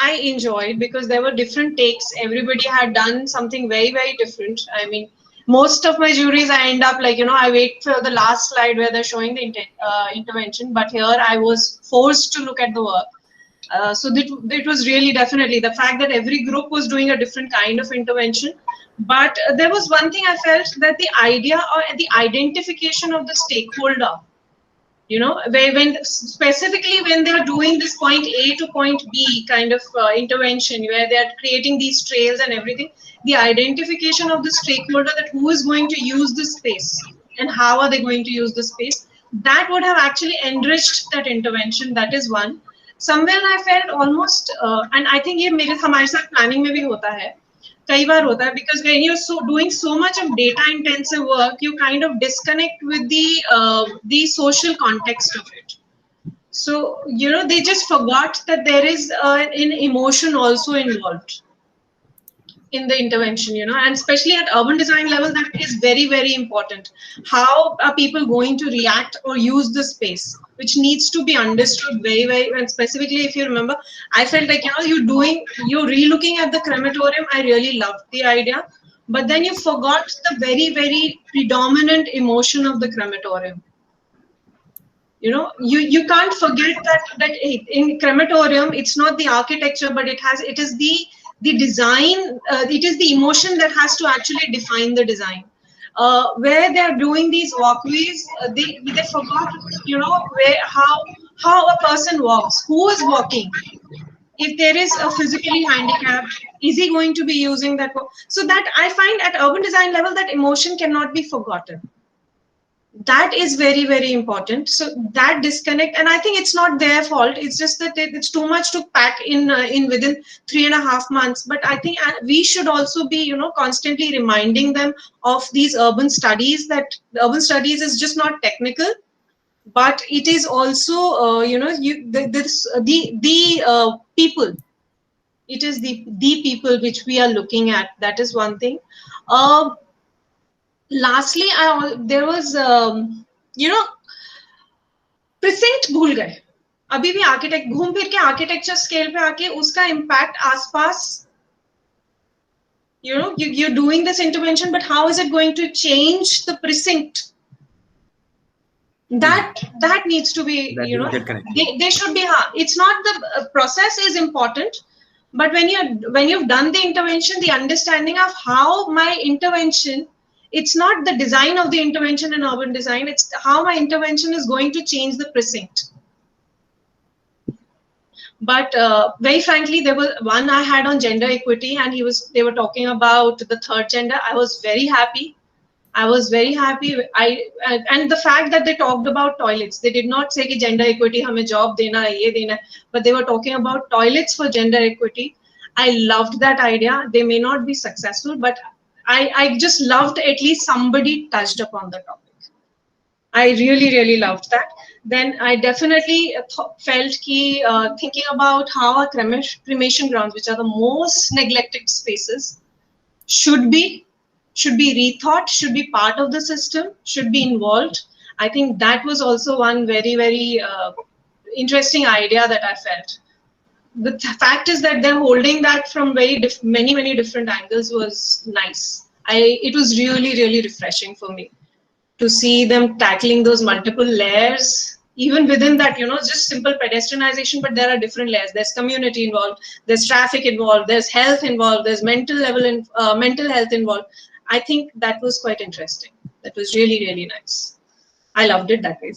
I enjoyed because there were different takes. Everybody had done something very, very different. I mean, most of my juries, I end up like, I wait for the last slide where they're showing the intervention, but here I was forced to look at the work. So it was really definitely the fact that every group was doing a different kind of intervention. But there was one thing I felt, that the idea or the identification of the stakeholder, when specifically when they are doing this point A to point B kind of intervention, where they are creating these trails and everything, the identification of the stakeholder, that who is going to use this space and how are they going to use the space, that would have actually enriched that intervention. That is one. Somewhere I felt almost, and I think ये मेरे हमारे साथ planning में भी होता है, कई बार होता है, because when you're doing so much of data intensive work, you kind of disconnect with the social context of it. So they just forgot that there is an emotion also involved in the intervention, and especially at urban design level, that is very, very important. How are people going to react or use the space, which needs to be understood very, very, and specifically, if you remember, I felt like, you're relooking at the crematorium. I really loved the idea, but then you forgot the very, very predominant emotion of the crematorium. You can't forget that in crematorium, it's not the architecture, but it is the design, it is the emotion that has to actually define the design. Where they are doing these walkways, they forgot, how a person walks, who is walking. If there is a physically handicapped, is he going to be using that? So that I find at urban design level, that emotion cannot be forgotten. That is very, very important. So that disconnect, and I think it's not their fault. It's just that it's too much to pack in within 3.5 months. But I think we should also be, constantly reminding them of these urban studies, that the urban studies is just not technical, but it is also, the people. It is the people which we are looking at. That is one thing. Lastly, there was, present भूल गए. अभी भी architect घूम फिर के architecture scale पे आके उसका इम्पैक्ट आसपास, you're doing this intervention, but how is it going to change the precinct? That needs to be, they should be. It's not the process is important, but when you've done the intervention, the understanding of how my intervention, it's not the design of the intervention in urban design, it's how my intervention is going to change the precinct. But very frankly, there was one I had on gender equity, and they were talking about the third gender. I was very happy. And the fact that they talked about toilets, they did not say ki gender equity hame job dena hai, ye dena, but they were talking about toilets for gender equity. I loved that idea. They may not be successful, but I just loved at least somebody touched upon the topic. I really, really loved that. Then I definitely felt ki thinking about how our cremation grounds, which are the most neglected spaces, should be rethought, should be part of the system, should be involved. I think that was also one very, very interesting idea that I felt. The fact is that they're holding that from many, many different angles was nice. It was really, really refreshing for me to see them tackling those multiple layers. Even within that, just simple pedestrianization, but there are different layers. There's community involved, there's traffic involved, there's health involved, there's mental health involved. I think that was quite interesting. That was really, really nice. I loved it that way.